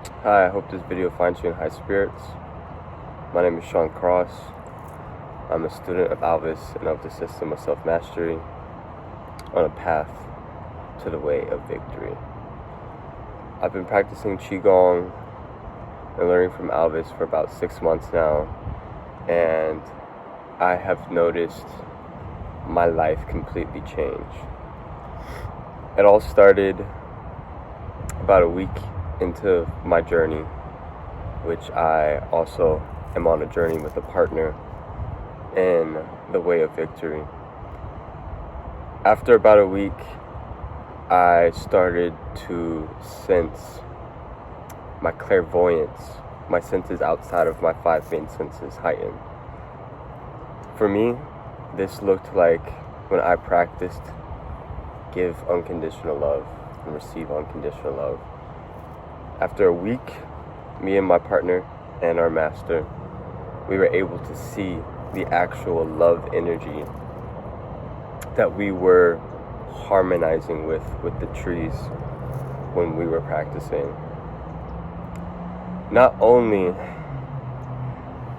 Hi, I hope this video finds you in high spirits. My name is Sean Cross. I'm a student of Alvis and of the system of self-mastery on a path to the way of victory. I've been practicing Qigong and learning from Alvis for about 6 months now, and I have noticed my life completely change. It all started about a week into my journey, which I also am on a journey with a partner in the way of victory. After about a week, I started to sense my clairvoyance, my senses outside of my 5 main senses heighten. For me, this looked like when I practiced give unconditional love and receive unconditional love. After a week, me and my partner and our master, we were able to see the actual love energy that we were harmonizing with the trees when we were practicing. Not only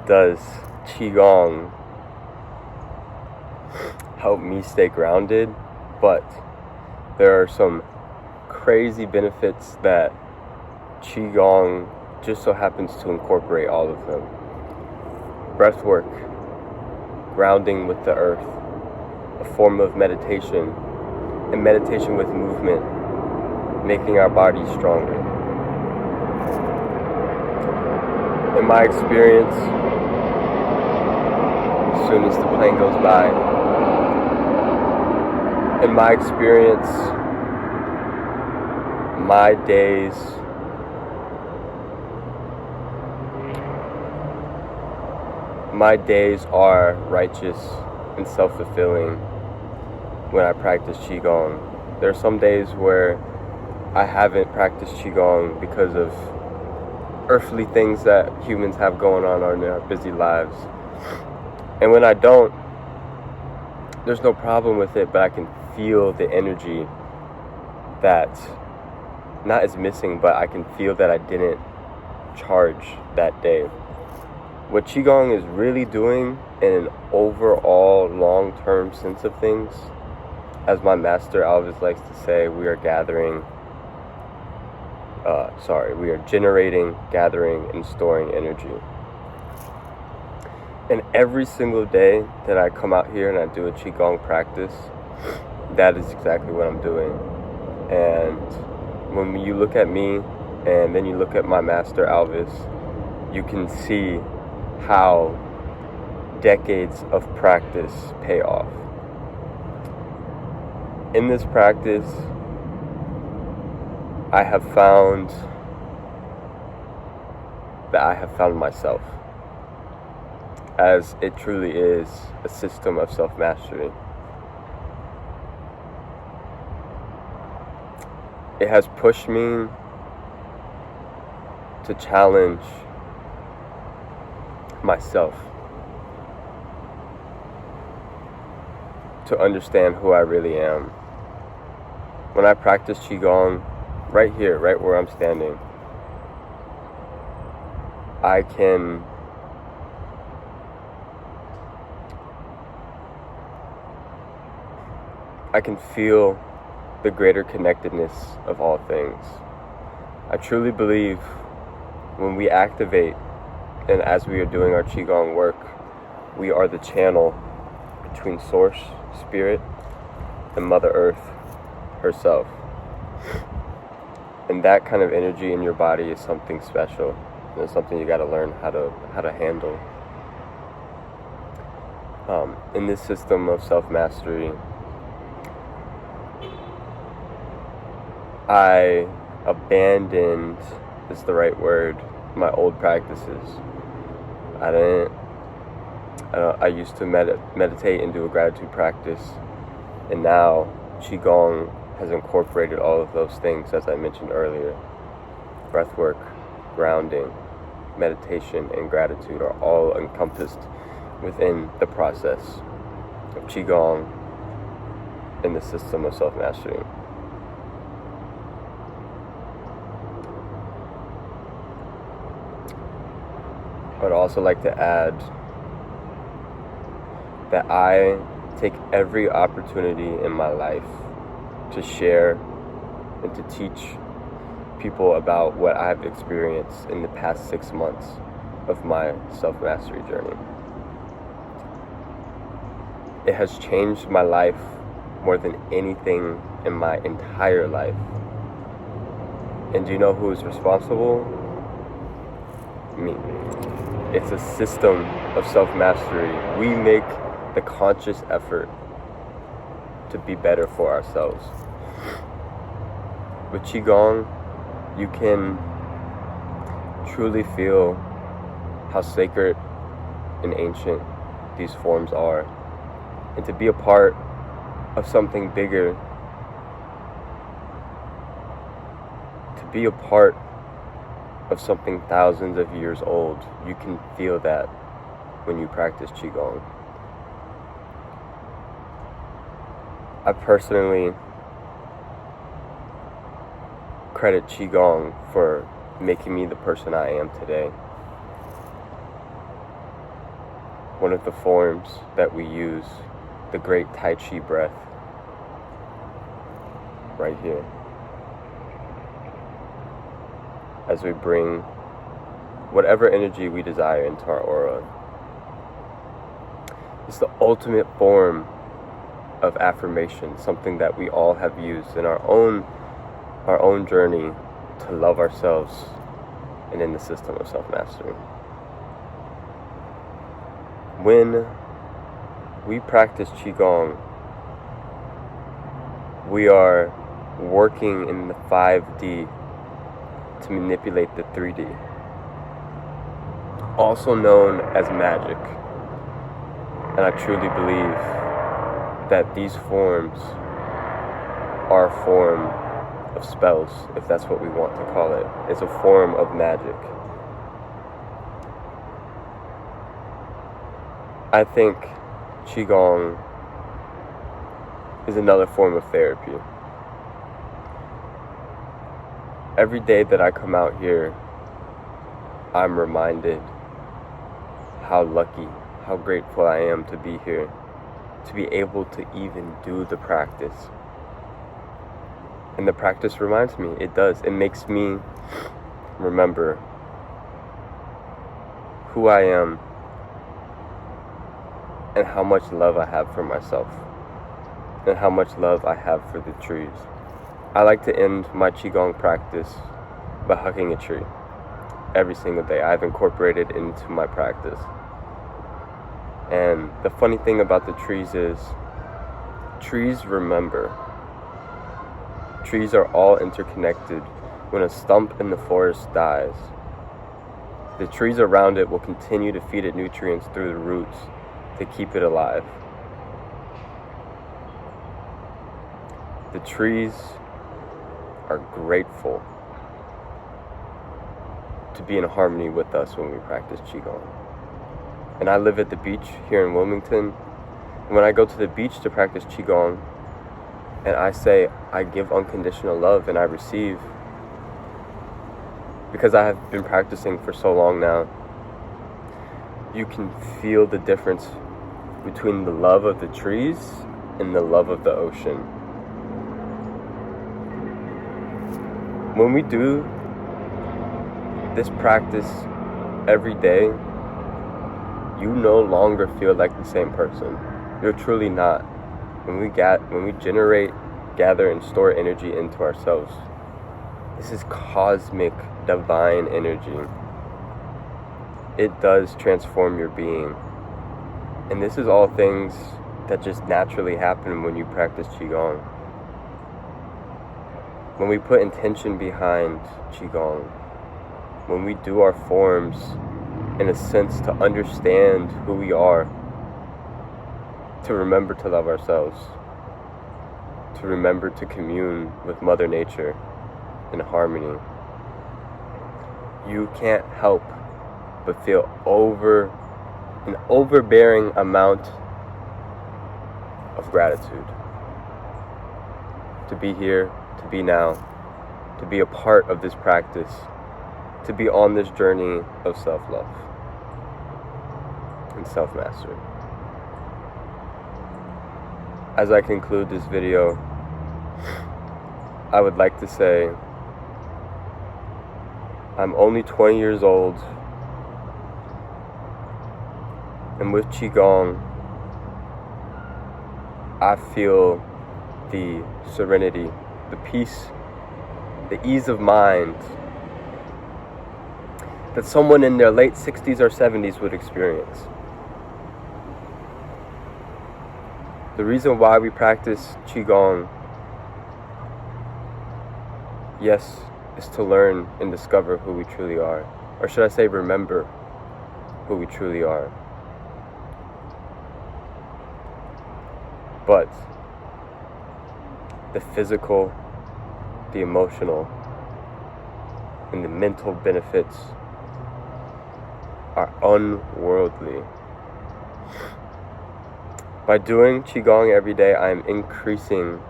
does Qigong help me stay grounded, but there are some crazy benefits that Qigong just so happens to incorporate all of them. Breath work, grounding with the earth, a form of meditation, and meditation with movement, making our bodies stronger. In my experience, as soon as the plane goes by, in my experience, my days are righteous and self-fulfilling when I practice Qigong. There are some days where I haven't practiced Qigong because of earthly things that humans have going on in their busy lives. And when I don't, there's no problem with it, but I can feel the energy that not is missing, but I can feel that I didn't charge that day. What Qigong is really doing in an overall long-term sense of things, as my master Alvis likes to say, we are generating, gathering, and storing energy. And every single day that I come out here and I do a Qigong practice, that is exactly what I'm doing. And when you look at me and then you look at my master Alvis, you can see how decades of practice pay off. In this practice, I have found that I have found myself, as it truly is a system of self-mastery. It has pushed me to challenge myself, to understand who I really am. When I practice Qigong, right here, right where I'm standing, I can feel the greater connectedness of all things. I truly believe when we activate and as we are doing our Qigong work, we are the channel between Source, Spirit, and Mother Earth herself. And that kind of energy in your body is something special. And it's something you got to learn how to handle. In this system of self-mastery, I abandoned, is the right word, my old practices. I used to meditate and do a gratitude practice, and now Qigong has incorporated all of those things, as I mentioned earlier. Breathwork, grounding, meditation, and gratitude are all encompassed within the process of Qigong in the system of self-mastery. I'd also like to add that I take every opportunity in my life to share and to teach people about what I've experienced in the past 6 months of my self-mastery journey. It has changed my life more than anything in my entire life. And do you know who is responsible? Me. It's a system of self-mastery. We make the conscious effort to be better for ourselves. With Qigong, you can truly feel how sacred and ancient these forms are, and to be a part of something bigger, to be a part of something thousands of years old. You can feel that when you practice Qigong. I personally credit Qigong for making me the person I am today. One of the forms that we use, the great Tai Chi breath, right here, as we bring whatever energy we desire into our aura. It's the ultimate form of affirmation, something that we all have used in our own journey to love ourselves and in the system of self-mastery. When we practice Qigong, we are working in the 5D to manipulate the 3D, also known as magic. And I truly believe that these forms are a form of spells, if that's what we want to call it. It's a form of magic. I think Qigong is another form of therapy. Every day that I come out here, I'm reminded how lucky, how grateful I am to be here, to be able to even do the practice. And the practice reminds me, it does. It makes me remember who I am and how much love I have for myself and how much love I have for the trees. I like to end my Qigong practice by hugging a tree every single day. I've incorporated it into my practice. And the funny thing about the trees is, trees remember. Trees are all interconnected. When a stump in the forest dies, the trees around it will continue to feed it nutrients through the roots to keep it alive. The trees are grateful to be in harmony with us when we practice Qigong. And I live at the beach here in Wilmington. And when I go to the beach to practice Qigong, and I say I give unconditional love and I receive, because I have been practicing for so long now, you can feel the difference between the love of the trees and the love of the ocean. When we do this practice every day, you no longer feel like the same person. You're truly not. When we generate, gather, and store energy into ourselves, this is cosmic, divine energy. It does transform your being. And this is all things that just naturally happen when you practice Qigong. When we put intention behind Qigong, when we do our forms in a sense to understand who we are, to remember to love ourselves, to remember to commune with Mother Nature in harmony, you can't help but feel an overbearing amount of gratitude to be here, to be now, to be a part of this practice, to be on this journey of self-love. and self-mastery. As I conclude this video, I would like to say I'm only 20 years old, and with Qigong, I feel the serenity, the peace, the ease of mind that someone in their late 60s or 70s would experience. The reason why we practice Qigong, yes, is to learn and discover who we truly are. Or should I say, remember who we truly are. But the physical, the emotional, and the mental benefits are unworldly. By doing Qigong every day, I am increasing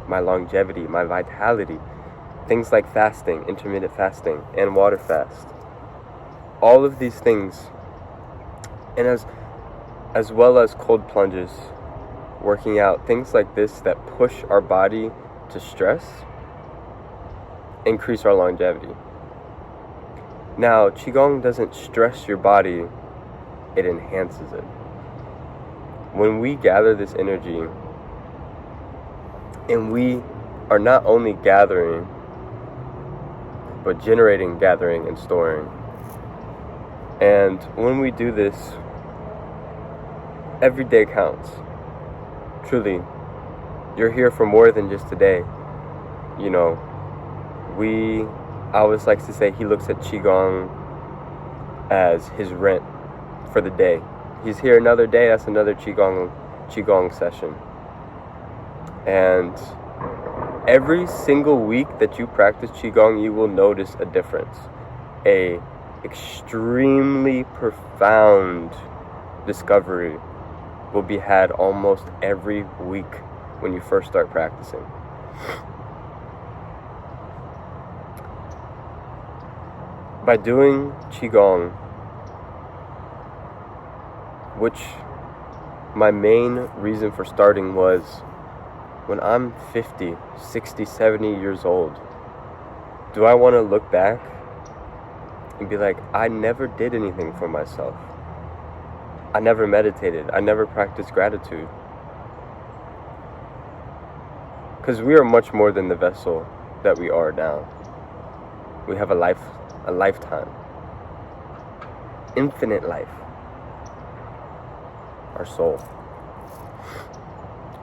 my longevity, my vitality. Things like fasting, intermittent fasting, and water fast. All of these things, and as well as cold plunges, working out, things like this that push our body to stress, increase our longevity. Now, Qigong doesn't stress your body, it enhances it. When we gather this energy, and we are not only gathering, but generating, gathering, and storing. And when we do this, every day counts. Truly, you're here for more than just today. You know, I always like to say he looks at Qigong as his rent for the day. He's here another day, that's another Qigong session. And every single week that you practice Qigong, you will notice a difference. A extremely profound discovery will be had almost every week when you first start practicing. By doing Qigong, which my main reason for starting was when I'm 50, 60, 70 years old, do I want to look back and be like, I never did anything for myself. I never meditated. I never practiced gratitude. Because we are much more than the vessel that we are now. We have a lifetime. Infinite life. Our soul.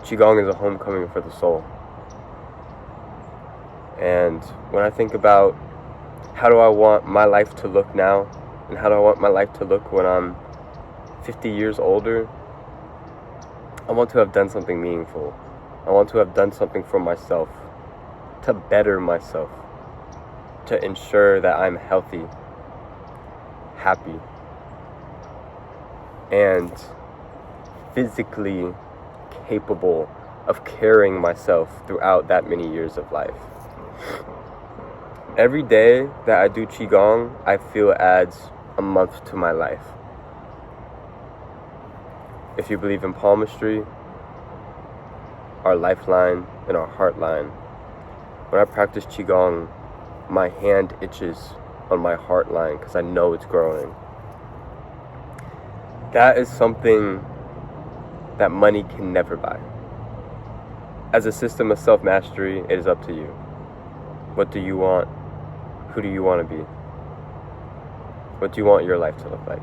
Qigong is a homecoming for the soul. And when I think about how do I want my life to look now, and how do I want my life to look when I'm 50 years older, I want to have done something meaningful. I want to have done something for myself, to better myself, to ensure that I'm healthy, happy, and physically capable of carrying myself throughout that many years of life. Every day that I do Qigong, I feel adds a month to my life. If you believe in palmistry, our lifeline and our heart line, when I practice Qigong, my hand itches on my heart line because I know it's growing. That is something that money can never buy. As a system of self-mastery, it is up to you. What do you want? Who do you want to be? What do you want your life to look like?